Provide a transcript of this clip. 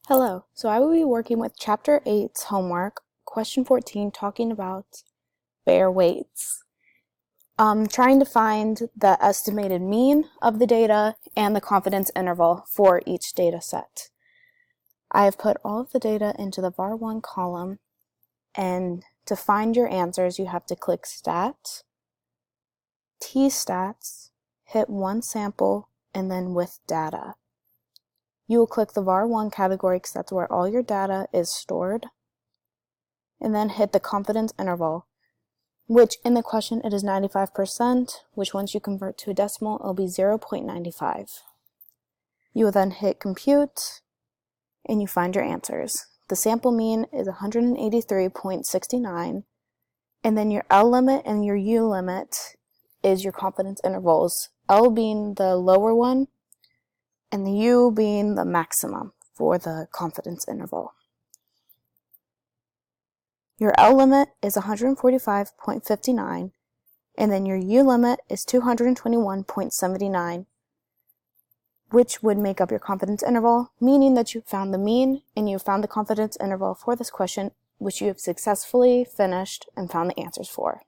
Hello, so I will be working with Chapter 8's homework, question 14, talking about bare weights. Trying to find the estimated mean of the data and the confidence interval for each data set. I have put all of the data into the var1 column, and to find your answers, you have to click Stat, T-Stats, hit One Sample, and then With Data. You will click the var1 category because that's where all your data is stored, and then hit the confidence interval, which in the question it is 95%, which once you convert to a decimal, it'll be 0.95. You will then hit compute, and you find your answers. The sample mean is 183.69, and then your L limit and your U limit is your confidence intervals, L being the lower one, and the U being the maximum for the confidence interval. Your L limit is 145.59, and then your U limit is 221.79, which would make up your confidence interval, meaning that you found the mean and you found the confidence interval for this question, which you have successfully finished and found the answers for.